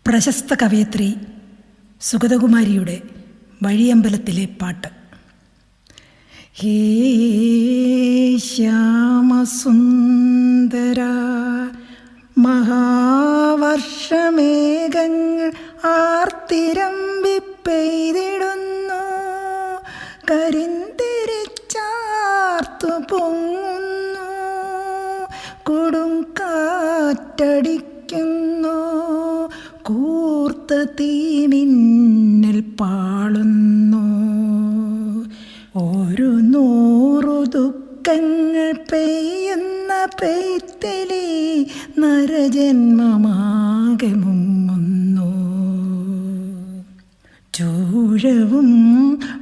പ്രശസ്ത കവയിത്രി സുഗതകുമാരിയുടെ വഴിയമ്പലത്തിലെ പാട്ട്. ഹേ ശ്യാമസുന്ദര, മഹാവർഷമേഘങ്ങൾ ആർത്തിരമ്പി പെയ്തിടുന്നു, കരിന്തിരിച്ചാർത്തു പൊങ്ങുന്നു, കൊടുങ്കാറ്റടിക്കുന്നു, കൂർത്ത തീമിന്നൽ പാളുന്നു. ഒരു 100 ദുഃഖങ്ങൾ പെയ്യുന്ന പെയ്ത്തലി നരജന്മമാകെ മുങ്ങുന്നു. ചൂഴവും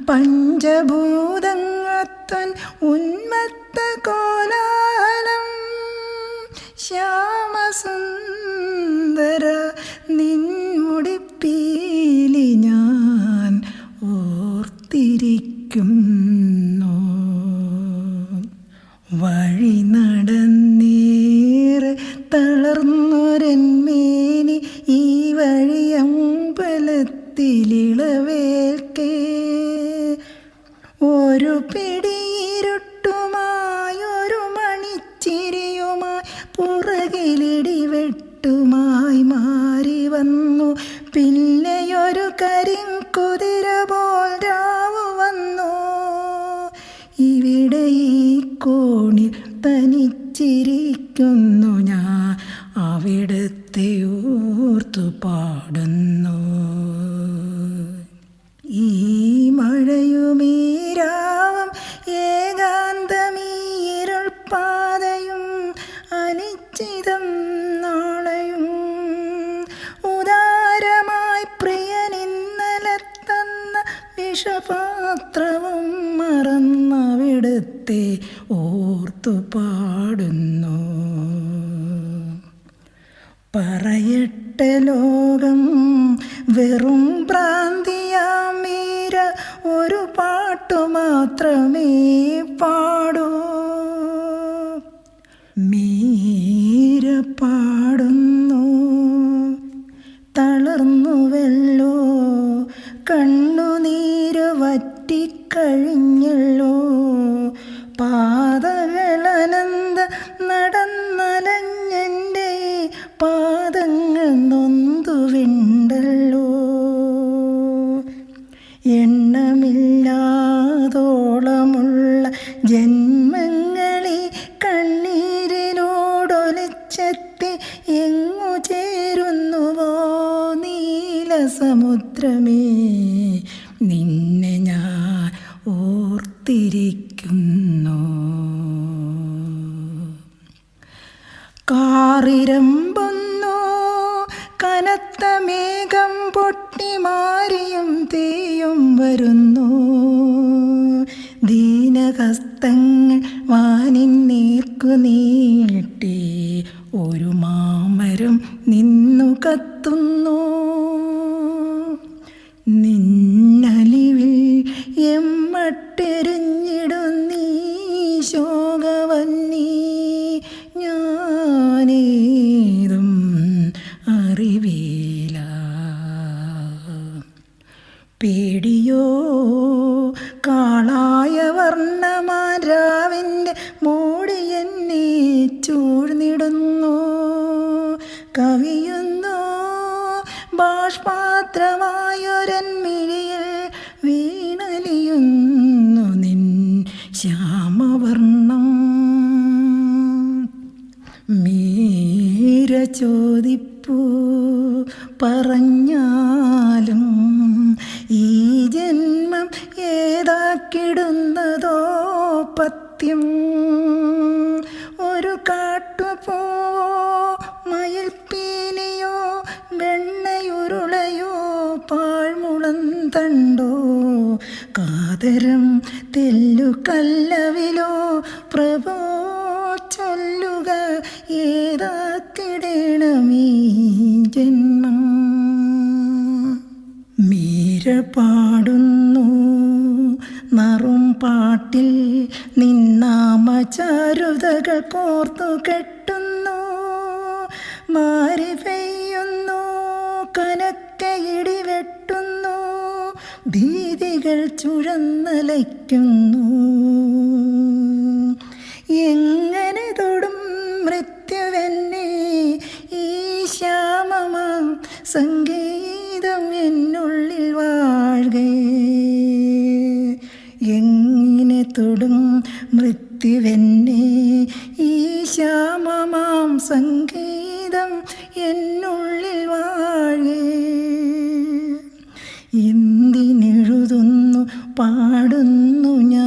പഞ്ചഭൂതങ്ങത്തൻ ഉന്മത്ത കോലാഹലം, ശ്യാമസുന്ദര നിൻമുടിപ്പീലി ഞാൻ ഓർത്തിരിക്കുന്നു. വഴി നടന്നേറെ തളർന്നൊരന്മേനി ഈ വഴിയമ്പലത്തിലിളവേൽക്കേ, ഒരു പിടിയിരുട്ടുമായൊരു മണിച്ചിരിയുമായി പുറകിലിടിവെട്ടുമായി മാറി വന്നു. പിന്നെയൊരു കരിങ്കുതിര പോൽ രാവു വന്നു. ഇവിടെ ഈ കോണിൽ തനിച്ചിരിക്കുന്നു ഞാൻ, അവിടുത്തെ ഓർത്തു പാടുന്നു. ഈ മഴയുമീ രാവും ഏകാന്തമീരുൾ പാതയും അനിശ്ചിതം നാളെയും, ഉദാരമായി പ്രിയനിന്നലെ തന്ന വിഷപാത്രവും മറന്നവിടുത്തെ ഓർത്തു പാടുന്നു. പറയട്ടെ ലോകം വെറും ഭ്രാന്തിയാം മീര, ഒരു പാട്ടു മാത്രമേ പാടൂ. മീര പാടുന്നു, തളർന്നുവല്ലോ, കണ്ണുനീര് വറ്റിക്കഴിഞ്ഞല്ലോ, പാതകളനന്ത നടന്നലഞ്ഞെൻ്റെ പാദങ്ങൾ നൊന്തുവിണ്ടല്ലോ. എണ്ണമില്ലാതോളമുള്ള ജന്മങ്ങളി കണ്ണീരിനോടൊലിച്ചെത്തി എങ്ങു ചേരുന്നുവോ നീലസമുദ്രമേ, നിന്നെ ഞാൻ ഓർത്തിരിക്കുന്നു. കാറിരമ്പുന്നു കനത്ത മേഘം പൊട്ടി, മാരിയും തീയും വരുന്നു. ദീനഹസ്തങ്ങൾ വാനിൻ നേർക്കു നീട്ടി, ഒരു മാമരം നിന്നു കത്തുന്നു. നിന്നലിവിൽ എമ്മട്ടെരിഞ്ഞിടുന്നീ ശോകവന്നീ, ഞാനേതും അറിവില്ല. പേടിയോ കാളായ വർണ്ണമാരാവിൻ്റെ മോടി എന്നെ ചൂഴ്ന്നിടുന്നു. കവിയുന്നു ബാഷ്പാത്രമായൊരന്മിഴിയിൽ വീണലിയുന്നു നിൻ ശ്യാമവർണ്ണം. മീര ചോദിപ്പൂ പറഞ്ഞാലും ഈ ജന്മം ഏതാക്കിടുന്നതോ പത്യം. ഒരു കാട്ടുപോവോ മയിൽപ്പീലിയോ, വെണ്ണയുരുളയോ പാഴ്മുളന്തണ്ടോ, കാതരം തെല്ലുകല്ലവിലോ, പ്രഭോ ചൊല്ലുക ഏതാക്കിടണമീ ജന്മം. മീര പാടുന്നു നറും പാട്ടിൽ നിന്നാമചാരുതകൾ കോർത്തു കെട്ടുന്നു. മാരി പെയ്യുന്നു കന ഭീതികൾ ചുഴന്നലയ്ക്കുന്നു. എങ്ങനെ തൊടും മൃത്യുവെന്നെ ഈ ശ്യാമമാം സംഗീതം എന്നുള്ളിൽ വാഴ്കേ. എങ്ങനെ തൊടും മൃത്യുവെന്നെ ഈ ശ്യാമമാം സംഗീതം എന്നുള്ളിൽ വാഴേ. എന്തിനെഴുതുന്നു പാടുന്നു ഞാൻ